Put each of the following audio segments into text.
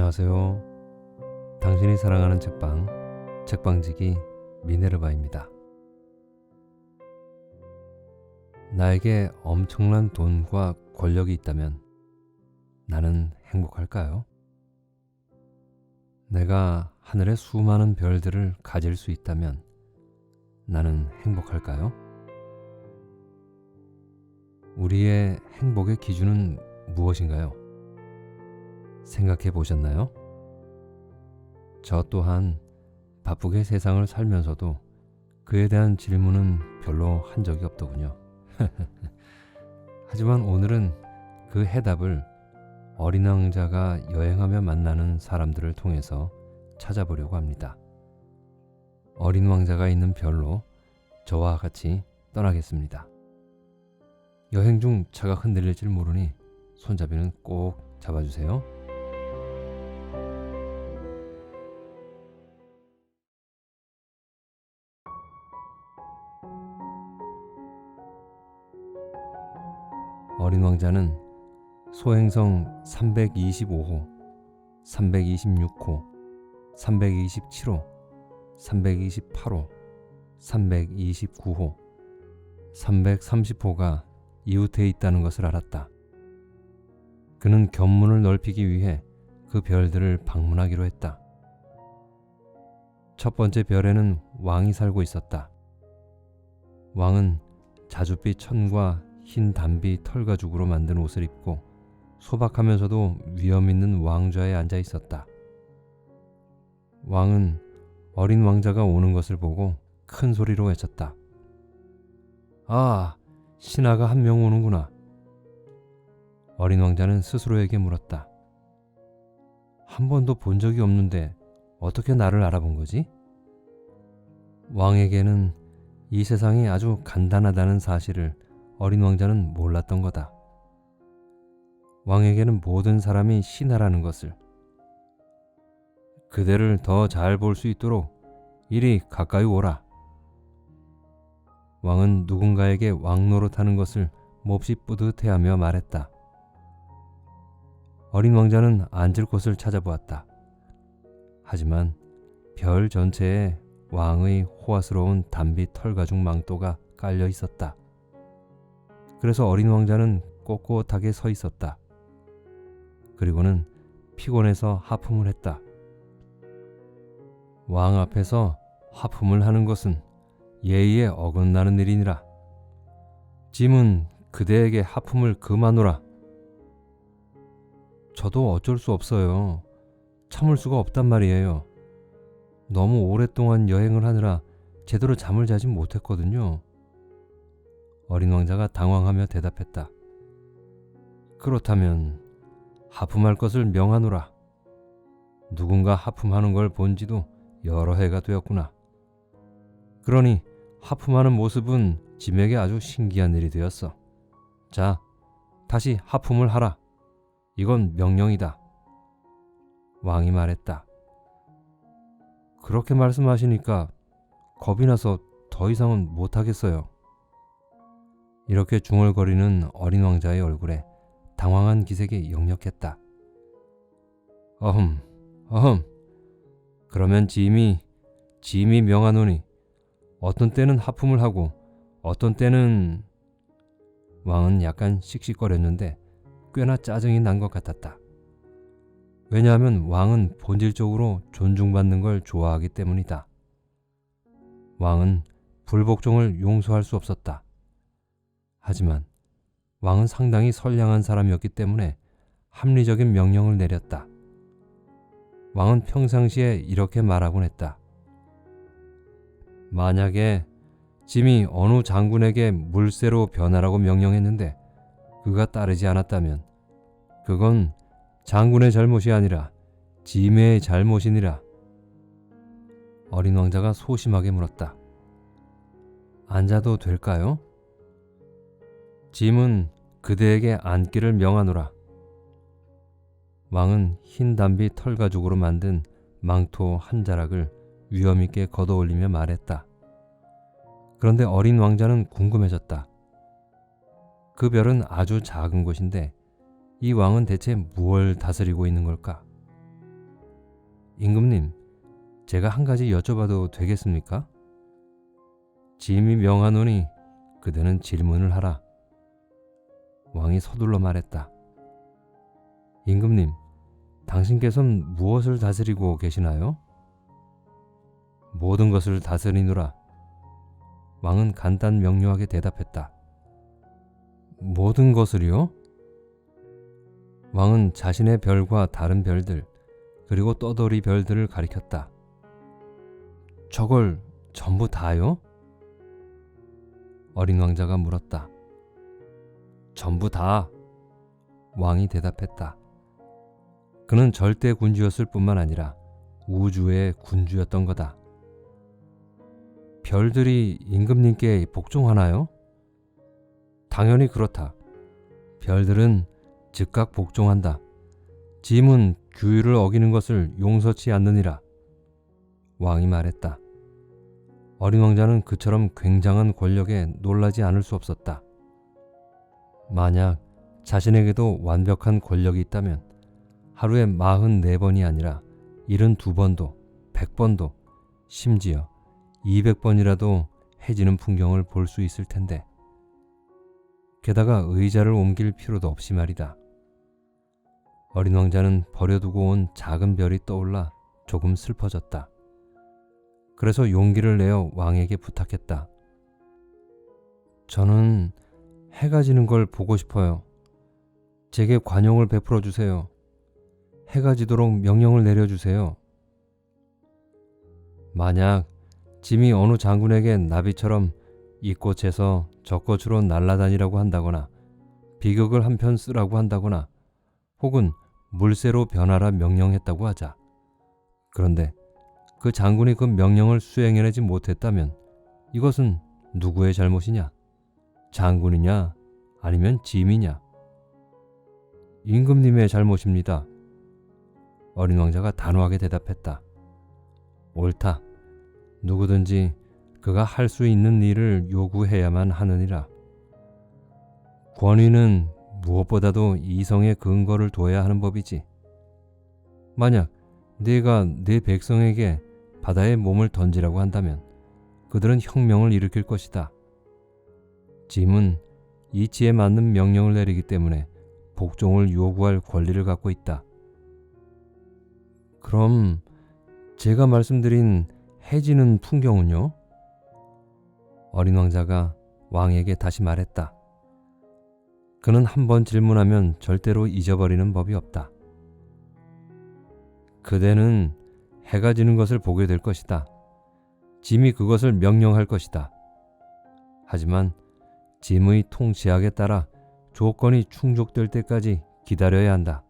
안녕하세요. 당신이 사랑하는 책방, 책방지기 미네르바입니다. 나에게 엄청난 돈과 권력이 있다면 나는 행복할까요? 내가 하늘의 수많은 별들을 가질 수 있다면 나는 행복할까요? 우리의 행복의 기준은 무엇인가요? 생각해 보셨나요? 저 또한 바쁘게 세상을 살면서도 그에 대한 질문은 별로 한 적이 없더군요. 하지만 오늘은 그 해답을 어린 왕자가 여행하며 만나는 사람들을 통해서 찾아보려고 합니다. 어린 왕자가 있는 별로 저와 같이 떠나겠습니다. 여행 중 차가 흔들릴지 모르니 손잡이는 꼭 잡아주세요. 어린 왕자는 소행성 325호, 326호, 327호, 328호, 329호, 330호가 이웃해 있다는 것을 알았다. 그는 견문을 넓히기 위해 그 별들을 방문하기로 했다. 첫 번째 별에는 왕이 살고 있었다. 왕은 자줏빛 천과 흰 단비 털가죽으로 만든 옷을 입고 소박하면서도 위험 있는 왕좌에 앉아 있었다. 왕은 어린 왕자가 오는 것을 보고 큰 소리로 외쳤다. 아, 신하가 한 명 오는구나. 어린 왕자는 스스로에게 물었다. 한 번도 본 적이 없는데 어떻게 나를 알아본 거지? 왕에게는 이 세상이 아주 간단하다는 사실을 어린 왕자는 몰랐던 거다. 왕에게는 모든 사람이 신하라는 것을. 그대를 더 잘 볼 수 있도록 이리 가까이 오라. 왕은 누군가에게 왕 노릇하는 것을 몹시 뿌듯해하며 말했다. 어린 왕자는 앉을 곳을 찾아보았다. 하지만 별 전체에 왕의 호화스러운 단비 털가죽 망토가 깔려 있었다. 그래서 어린 왕자는 꼿꼿하게 서 있었다. 그리고는 피곤해서 하품을 했다. 왕 앞에서 하품을 하는 것은 예의에 어긋나는 일이니라. 짐은 그대에게 하품을 그마노라. 저도 어쩔 수 없어요. 참을 수가 없단 말이에요. 너무 오랫동안 여행을 하느라 제대로 잠을 자지 못했거든요. 어린 왕자가 당황하며 대답했다. 그렇다면 하품할 것을 명하노라. 누군가 하품하는 걸 본 지도 여러 해가 되었구나. 그러니 하품하는 모습은 짐에게 아주 신기한 일이 되었어. 자, 다시 하품을 하라. 이건 명령이다. 왕이 말했다. 그렇게 말씀하시니까 겁이 나서 더 이상은 못하겠어요. 이렇게 중얼거리는 어린 왕자의 얼굴에 당황한 기색이 역력했다. 어흠. 그러면 짐이 명하노니 어떤 때는 하품을 하고 어떤 때는... 왕은 약간 씩씩거렸는데 꽤나 짜증이 난 것 같았다. 왜냐하면 왕은 본질적으로 존중받는 걸 좋아하기 때문이다. 왕은 불복종을 용서할 수 없었다. 하지만 왕은 상당히 선량한 사람이었기 때문에 합리적인 명령을 내렸다. 왕은 평상시에 이렇게 말하곤 했다. 만약에 짐이 어느 장군에게 물새로 변하라고 명령했는데 그가 따르지 않았다면 그건 장군의 잘못이 아니라 짐의 잘못이니라. 어린 왕자가 소심하게 물었다. 앉아도 될까요? 짐은 그대에게 앉기를 명하노라. 왕은 흰 단비 털가죽으로 만든 망토 한 자락을 위엄있게 걷어올리며 말했다. 그런데 어린 왕자는 궁금해졌다. 그 별은 아주 작은 곳인데 이 왕은 대체 무엇을 다스리고 있는 걸까? 임금님, 제가 한 가지 여쭤봐도 되겠습니까? 짐이 명하노니 그대는 질문을 하라. 왕이 서둘러 말했다. 임금님, 당신께서는 무엇을 다스리고 계시나요? 모든 것을 다스리노라. 왕은 간단 명료하게 대답했다. 모든 것을요? 왕은 자신의 별과 다른 별들, 그리고 떠돌이 별들을 가리켰다. 저걸 전부 다요? 어린 왕자가 물었다. 전부 다. 왕이 대답했다. 그는 절대 군주였을 뿐만 아니라 우주의 군주였던 거다. 별들이 임금님께 복종하나요? 당연히 그렇다. 별들은 즉각 복종한다. 짐은 규율을 어기는 것을 용서치 않느니라. 왕이 말했다. 어린 왕자는 그처럼 굉장한 권력에 놀라지 않을 수 없었다. 만약 자신에게도 완벽한 권력이 있다면 하루에 44번이 아니라 72번도, 100번도, 심지어 200번이라도 해지는 풍경을 볼 수 있을 텐데. 게다가 의자를 옮길 필요도 없이 말이다. 어린 왕자는 버려두고 온 작은 별이 떠올라 조금 슬퍼졌다. 그래서 용기를 내어 왕에게 부탁했다. 저는 해가 지는 걸 보고 싶어요. 제게 관용을 베풀어 주세요. 해가 지도록 명령을 내려주세요. 만약 짐이 어느 장군에게 나비처럼 이 꽃에서 저 꽃으로 날아다니라고 한다거나 비극을 한 편 쓰라고 한다거나 혹은 물새로 변하라 명령했다고 하자. 그런데 그 장군이 그 명령을 수행해내지 못했다면 이것은 누구의 잘못이냐? 장군이냐? 아니면 짐이냐? 임금님의 잘못입니다. 어린 왕자가 단호하게 대답했다. 옳다. 누구든지 그가 할 수 있는 일을 요구해야만 하느니라. 권위는 무엇보다도 이성의 근거를 둬야 하는 법이지. 만약 네가 네 백성에게 바다에 몸을 던지라고 한다면 그들은 혁명을 일으킬 것이다. 짐은 이치에 맞는 명령을 내리기 때문에 복종을 요구할 권리를 갖고 있다. 그럼 제가 말씀드린 해지는 풍경은요? 어린 왕자가 왕에게 다시 말했다. 그는 한 번 질문하면 절대로 잊어버리는 법이 없다. 그대는 해가 지는 것을 보게 될 것이다. 짐이 그것을 명령할 것이다. 하지만 짐의 통치학에 따라 조건이 충족될 때까지 기다려야 한다.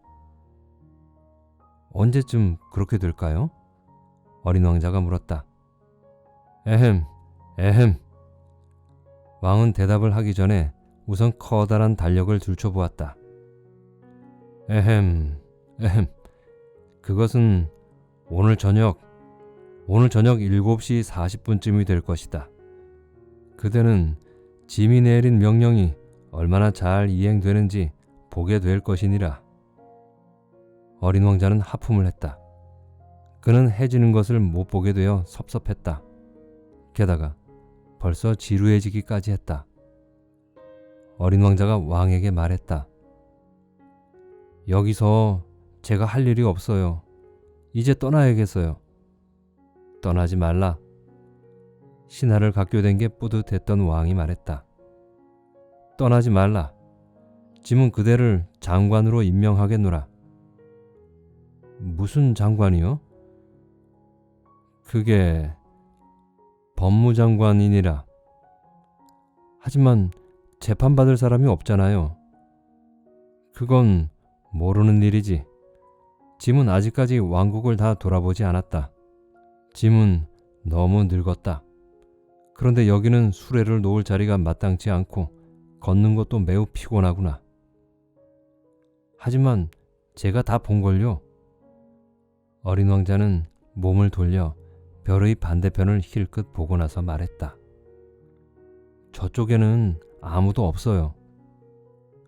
언제쯤 그렇게 될까요? 어린 왕자가 물었다. 에헴. 왕은 대답을 하기 전에 우선 커다란 달력을 들춰보았다. 에헴. 그것은 오늘 저녁 7시 40분쯤이 될 것이다. 그대는 짐이 내린 명령이 얼마나 잘 이행되는지 보게 될 것이니라. 어린 왕자는 하품을 했다. 그는 해지는 것을 못 보게 되어 섭섭했다. 게다가 벌써 지루해지기까지 했다. 어린 왕자가 왕에게 말했다. 여기서 제가 할 일이 없어요. 이제 떠나야겠어요. 떠나지 말라. 신하를 각교된 게 뿌듯했던 왕이 말했다. 떠나지 말라. 짐은 그대를 장관으로 임명하겠노라. 무슨 장관이요? 그게 법무장관이니라. 하지만 재판받을 사람이 없잖아요. 그건 모르는 일이지. 짐은 아직까지 왕국을 다 돌아보지 않았다. 짐은 너무 늙었다. 그런데 여기는 수레를 놓을 자리가 마땅치 않고 걷는 것도 매우 피곤하구나. 하지만 제가 다 본걸요. 어린 왕자는 몸을 돌려 별의 반대편을 힐끗 보고 나서 말했다. 저쪽에는 아무도 없어요.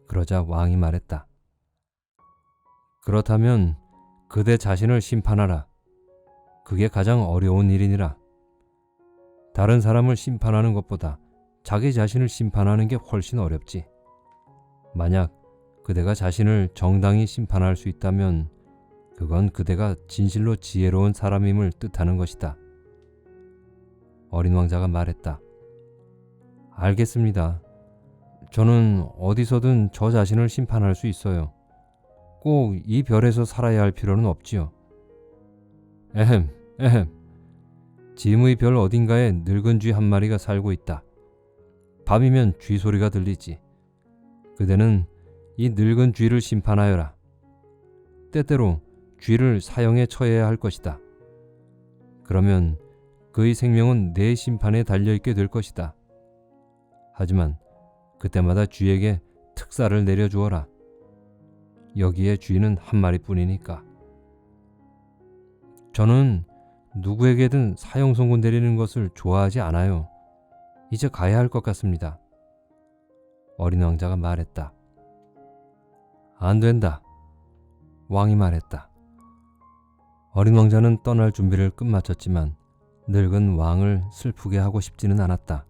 그러자 왕이 말했다. 그렇다면 그대 자신을 심판하라. 그게 가장 어려운 일이니라. 다른 사람을 심판하는 것보다 자기 자신을 심판하는 게 훨씬 어렵지. 만약 그대가 자신을 정당히 심판할 수 있다면 그건 그대가 진실로 지혜로운 사람임을 뜻하는 것이다. 어린 왕자가 말했다. 알겠습니다. 저는 어디서든 저 자신을 심판할 수 있어요. 꼭 이 별에서 살아야 할 필요는 없지요. 에헴, 에헴. 짐의 별 어딘가에 늙은 쥐 한 마리가 살고 있다. 밤이면 쥐 소리가 들리지. 그대는 이 늙은 쥐를 심판하여라. 때때로 쥐를 사형에 처해야 할 것이다. 그러면 그의 생명은 내 심판에 달려있게 될 것이다. 하지만 그때마다 쥐에게 특사를 내려주어라. 여기에 쥐는 한 마리뿐이니까. 저는 누구에게든 사형 선고 내리는 것을 좋아하지 않아요. 이제 가야 할 것 같습니다. 어린 왕자가 말했다. 안 된다. 왕이 말했다. 어린 왕자는 떠날 준비를 끝마쳤지만 늙은 왕을 슬프게 하고 싶지는 않았다.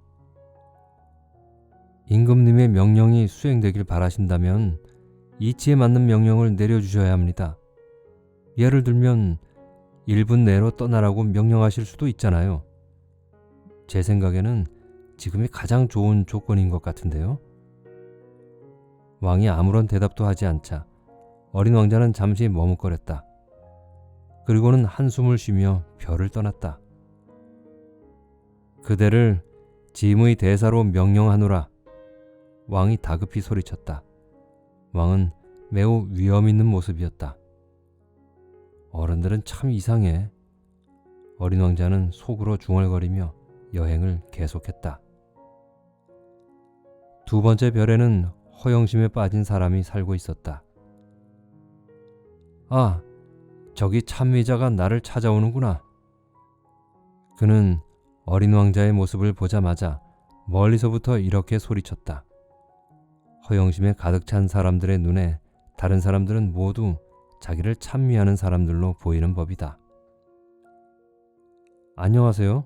임금님의 명령이 수행되길 바라신다면 이치에 맞는 명령을 내려주셔야 합니다. 예를 들면 1분 내로 떠나라고 명령하실 수도 있잖아요. 제 생각에는 지금이 가장 좋은 조건인 것 같은데요. 왕이 아무런 대답도 하지 않자 어린 왕자는 잠시 머뭇거렸다. 그리고는 한숨을 쉬며 별을 떠났다. 그대를 짐의 대사로 명령하노라. 왕이 다급히 소리쳤다. 왕은 매우 위험 있는 모습이었다. 어른들은 참 이상해. 어린 왕자는 속으로 중얼거리며 여행을 계속했다. 두 번째 별에는 허영심에 빠진 사람이 살고 있었다. 아, 저기 참미자가 나를 찾아오는구나. 그는 어린 왕자의 모습을 보자마자 멀리서부터 이렇게 소리쳤다. 허영심에 가득 찬 사람들의 눈에 다른 사람들은 모두 자기를 찬미하는 사람들로 보이는 법이다. 안녕하세요.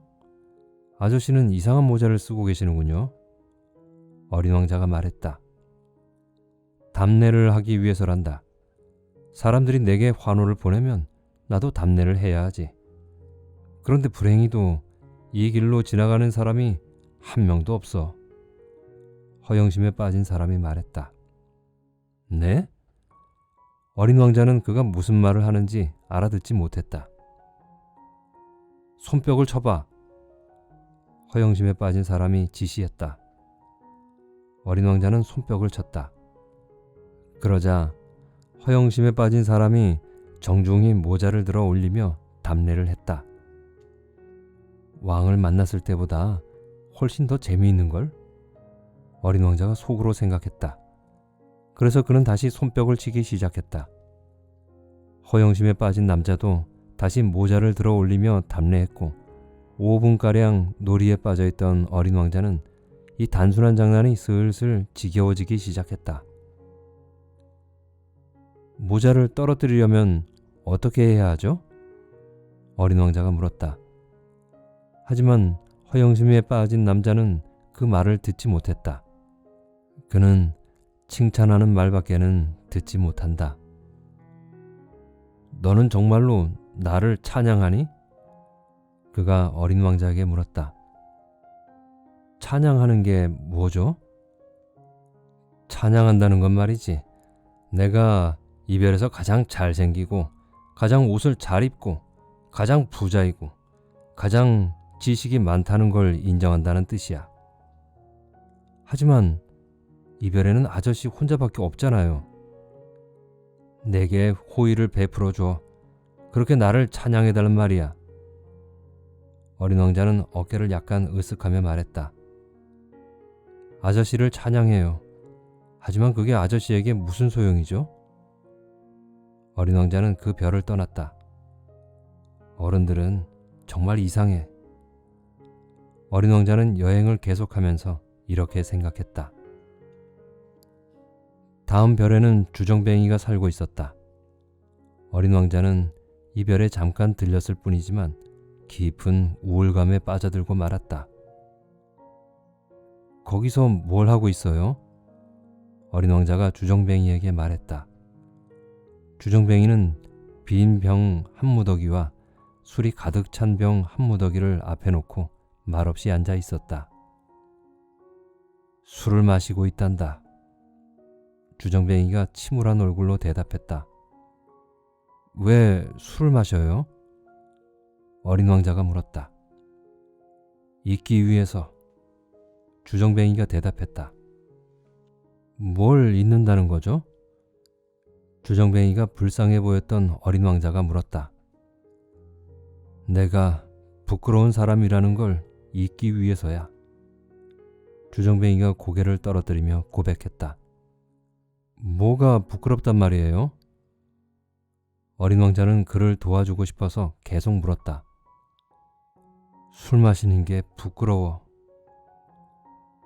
아저씨는 이상한 모자를 쓰고 계시는군요. 어린 왕자가 말했다. 답례를 하기 위해서란다. 사람들이 내게 환호를 보내면 나도 답례를 해야 하지. 그런데 불행히도 이 길로 지나가는 사람이 한 명도 없어. 허영심에 빠진 사람이 말했다. 네? 어린 왕자는 그가 무슨 말을 하는지 알아듣지 못했다. 손뼉을 쳐봐. 허영심에 빠진 사람이 지시했다. 어린 왕자는 손뼉을 쳤다. 그러자 허영심에 빠진 사람이 정중히 모자를 들어 올리며 답례를 했다. 왕을 만났을 때보다 훨씬 더 재미있는걸? 어린 왕자가 속으로 생각했다. 그래서 그는 다시 손뼉을 치기 시작했다. 허영심에 빠진 남자도 다시 모자를 들어 올리며 답례했고 5분가량 놀이에 빠져있던 어린 왕자는 이 단순한 장난이 슬슬 지겨워지기 시작했다. 모자를 떨어뜨리려면 어떻게 해야 하죠? 어린 왕자가 물었다. 하지만 허영심에 빠진 남자는 그 말을 듣지 못했다. 그는 칭찬하는 말밖에는 듣지 못한다. 너는 정말로 나를 찬양하니? 그가 어린 왕자에게 물었다. 찬양하는 게 뭐죠? 찬양한다는 건 말이지. 내가 이별에서 가장 잘생기고 가장 옷을 잘 입고 가장 부자이고 가장 지식이 많다는 걸 인정한다는 뜻이야. 하지만 이별에는 아저씨 혼자밖에 없잖아요. 내게 호의를 베풀어 줘. 그렇게 나를 찬양해달란 말이야. 어린 왕자는 어깨를 약간 으쓱하며 말했다. 아저씨를 찬양해요. 하지만 그게 아저씨에게 무슨 소용이죠? 어린 왕자는 그 별을 떠났다. 어른들은 정말 이상해. 어린 왕자는 여행을 계속하면서 이렇게 생각했다. 다음 별에는 주정뱅이가 살고 있었다. 어린 왕자는 이별에 잠깐 들렸을 뿐이지만 깊은 우울감에 빠져들고 말았다. 거기서 뭘 하고 있어요? 어린 왕자가 주정뱅이에게 말했다. 주정뱅이는 빈 병 한 무더기와 술이 가득 찬 병 한 무더기를 앞에 놓고 말없이 앉아 있었다. 술을 마시고 있단다. 주정뱅이가 침울한 얼굴로 대답했다. 왜 술을 마셔요? 어린 왕자가 물었다. 잊기 위해서. 주정뱅이가 대답했다. 뭘 잊는다는 거죠? 주정뱅이가 불쌍해 보였던 어린 왕자가 물었다. 내가 부끄러운 사람이라는 걸 잊기 위해서야. 주정뱅이가 고개를 떨어뜨리며 고백했다. 뭐가 부끄럽단 말이에요? 어린 왕자는 그를 도와주고 싶어서 계속 물었다. 술 마시는 게 부끄러워.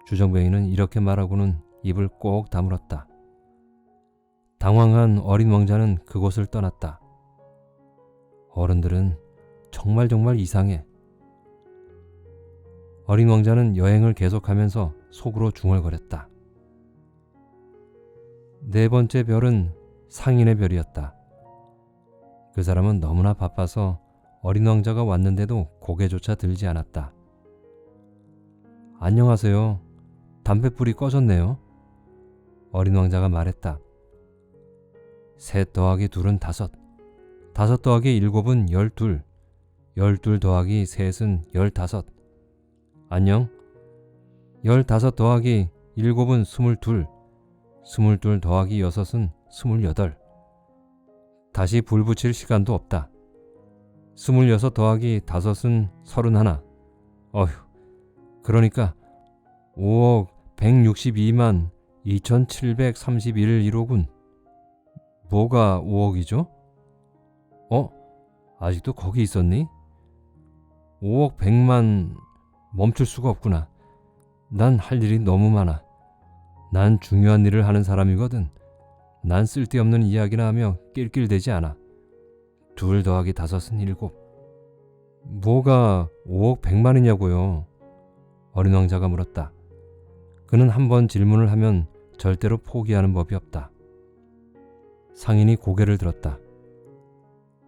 주정뱅이는 이렇게 말하고는 입을 꼭 다물었다. 당황한 어린 왕자는 그곳을 떠났다. 어른들은 정말 이상해. 어린 왕자는 여행을 계속하면서 속으로 중얼거렸다. 네 번째 별은 상인의 별이었다. 그 사람은 너무나 바빠서 어린 왕자가 왔는데도 고개조차 들지 않았다. 안녕하세요. 담뱃불이 꺼졌네요. 어린 왕자가 말했다. 셋 더하기 둘은 다섯, 다섯 더하기 일곱은 열둘, 열둘 더하기 셋은 열다섯. 안녕. 열다섯 더하기 일곱은 스물둘, 스물둘 더하기 여섯은 스물여덟. 다시 불 붙일 시간도 없다. 스물여섯 더하기 다섯은 서른하나. 어휴, 그러니까 5억 162만 2731일이로군. 뭐가 5억이죠? 아직도 거기 있었니? 5억 100만... 멈출 수가 없구나. 난 할 일이 너무 많아. 난 중요한 일을 하는 사람이거든. 난 쓸데없는 이야기나 하며 낄낄대지 않아. 2 더하기 5은 7. 뭐가 5억 100만이냐고요? 어린 왕자가 물었다. 그는 한 번 질문을 하면 절대로 포기하는 법이 없다. 상인이 고개를 들었다.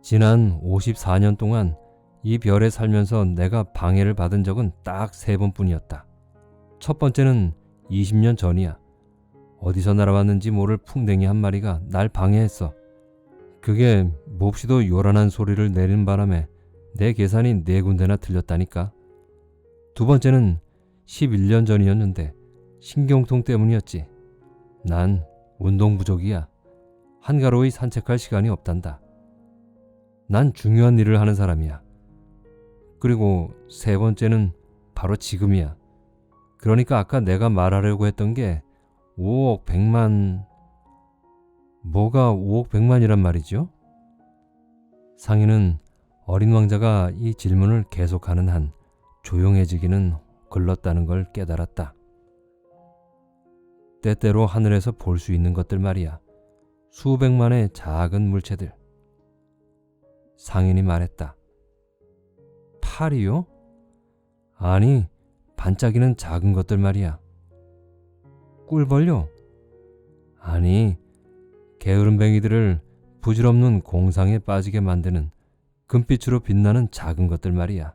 지난 54년 동안 이 별에 살면서 내가 방해를 받은 적은 딱 3번뿐이었다. 첫 번째는 20년 전이야. 어디서 날아왔는지 모를 풍뎅이 한 마리가 날 방해했어. 그게 몹시도 요란한 소리를 내는 바람에 내 계산이 4군데나 틀렸다니까. 두 번째는 11년 전이었는데 신경통 때문이었지. 난 운동 부족이야. 한가로이 산책할 시간이 없단다. 난 중요한 일을 하는 사람이야. 그리고 세 번째는 바로 지금이야. 그러니까 아까 내가 말하려고 했던 게 5억 100만... 뭐가 5억 100만이란 말이죠? 상인은 어린 왕자가 이 질문을 계속하는 한 조용해지기는 글렀다는 걸 깨달았다. 때때로 하늘에서 볼 수 있는 것들 말이야. 수백만의 작은 물체들. 상인이 말했다. 팔이요? 아니, 반짝이는 작은 것들 말이야. 꿀벌요? 아니, 게으름뱅이들을 부질없는 공상에 빠지게 만드는 금빛으로 빛나는 작은 것들 말이야.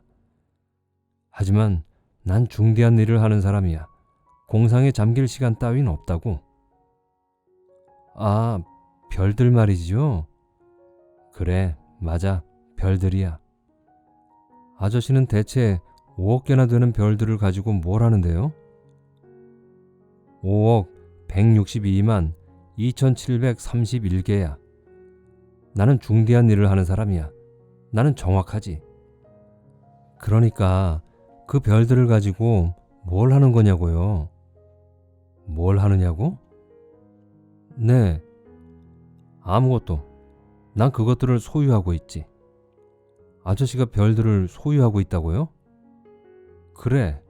하지만 난 중대한 일을 하는 사람이야. 공상에 잠길 시간 따윈 없다고. 아, 별들 말이죠? 그래, 맞아, 별들이야. 아저씨는 대체 5억 개나 되는 별들을 가지고 뭘 하는데요? 5억 162만 2731개야. 나는 중대한 일을 하는 사람이야. 나는 정확하지. 그러니까 그 별들을 가지고 뭘 하는 거냐고요? 뭘 하느냐고? 네, 아무것도. 난 그것들을 소유하고 있지. 아저씨가 별들을 소유하고 있다고요? 그래.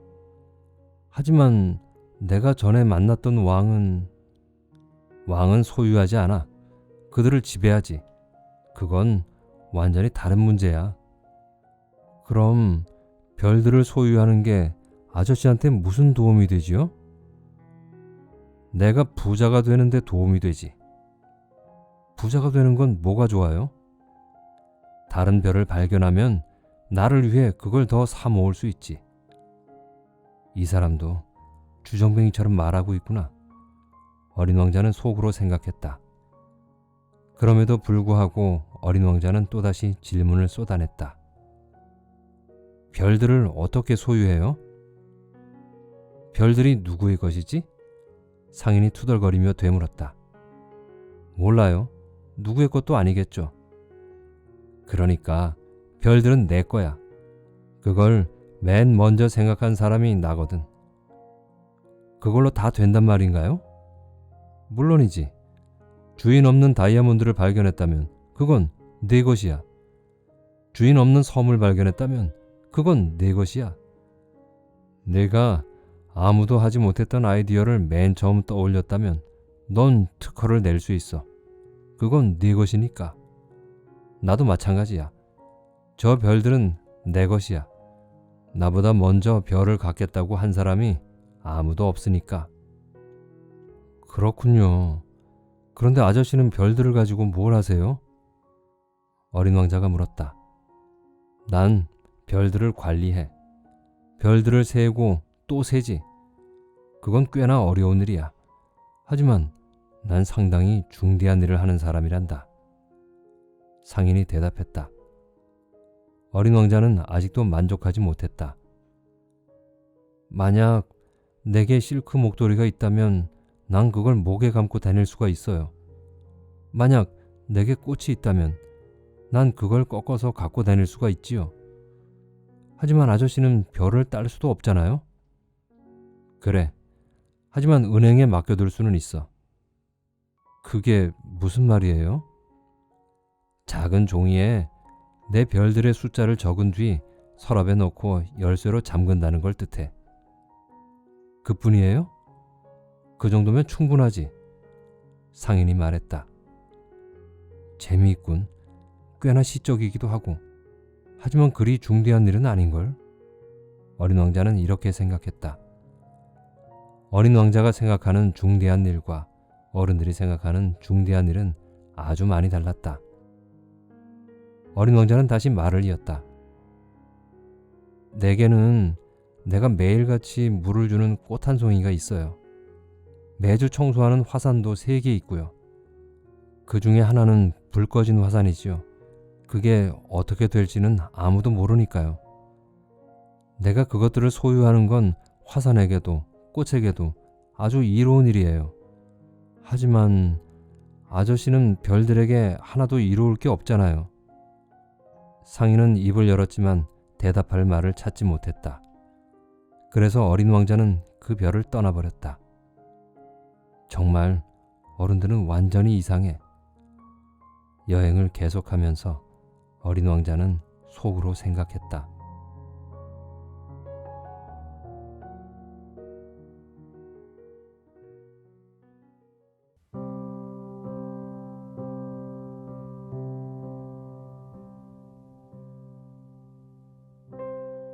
하지만 내가 전에 만났던 왕은 소유하지 않아. 그들을 지배하지. 그건 완전히 다른 문제야. 그럼 별들을 소유하는 게 아저씨한테 무슨 도움이 되지요? 내가 부자가 되는데 도움이 되지. 부자가 되는 건 뭐가 좋아요? 다른 별을 발견하면 나를 위해 그걸 더 사 모을 수 있지. 이 사람도 주정뱅이처럼 말하고 있구나. 어린 왕자는 속으로 생각했다. 그럼에도 불구하고 어린 왕자는 또다시 질문을 쏟아냈다. 별들을 어떻게 소유해요? 별들이 누구의 것이지? 상인이 투덜거리며 되물었다. 몰라요. 누구의 것도 아니겠죠. 그러니까 별들은 내 거야. 그걸 맨 먼저 생각한 사람이 나거든. 그걸로 다 된단 말인가요? 물론이지. 주인 없는 다이아몬드를 발견했다면 그건 내 것이야. 주인 없는 섬을 발견했다면 그건 내 것이야. 내가 아무도 하지 못했던 아이디어를 맨 처음 떠올렸다면 넌 특허를 낼 수 있어. 그건 네 것이니까. 나도 마찬가지야. 저 별들은 내 것이야. 나보다 먼저 별을 갖겠다고 한 사람이 아무도 없으니까. 그렇군요. 그런데 아저씨는 별들을 가지고 뭘 하세요? 어린 왕자가 물었다. 난 별들을 관리해. 별들을 세고 또 세지. 그건 꽤나 어려운 일이야. 하지만 난 상당히 중대한 일을 하는 사람이란다. 상인이 대답했다. 어린 왕자는 아직도 만족하지 못했다. 만약 내게 실크 목도리가 있다면 난 그걸 목에 감고 다닐 수가 있어요. 만약 내게 꽃이 있다면 난 그걸 꺾어서 갖고 다닐 수가 있지요. 하지만 아저씨는 별을 딸 수도 없잖아요. 그래. 하지만 은행에 맡겨둘 수는 있어. 그게 무슨 말이에요? 작은 종이에 내 별들의 숫자를 적은 뒤 서랍에 넣고 열쇠로 잠근다는 걸 뜻해. 그뿐이에요? 그 정도면 충분하지. 상인이 말했다. 재미있군. 꽤나 시적이기도 하고. 하지만 그리 중대한 일은 아닌걸? 어린 왕자는 이렇게 생각했다. 어린 왕자가 생각하는 중대한 일과 어른들이 생각하는 중대한 일은 아주 많이 달랐다. 어린 왕자는 다시 말을 이었다. 내게는 내가 매일같이 물을 주는 꽃 한 송이가 있어요. 매주 청소하는 화산도 3개 있고요. 그 중에 하나는 불 꺼진 화산이지요. 그게 어떻게 될지는 아무도 모르니까요. 내가 그것들을 소유하는 건 화산에게도 꽃에게도 아주 이로운 일이에요. 하지만 아저씨는 별들에게 하나도 이로울 게 없잖아요. 상인은 입을 열었지만 대답할 말을 찾지 못했다. 그래서 어린 왕자는 그 별을 떠나버렸다. 정말 어른들은 완전히 이상해. 여행을 계속하면서 어린 왕자는 속으로 생각했다.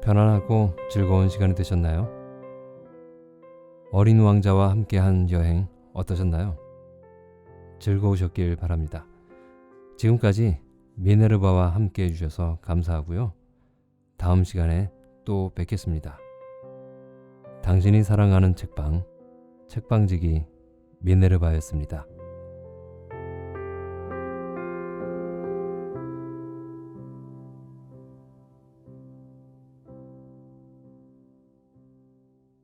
편안하고 즐거운 시간이 되셨나요? 어린 왕자와 함께한 여행 어떠셨나요? 즐거우셨길 바랍니다. 지금까지 미네르바와 함께 해주셔서 감사하고요. 다음 시간에 또 뵙겠습니다. 당신이 사랑하는 책방, 책방지기 미네르바였습니다.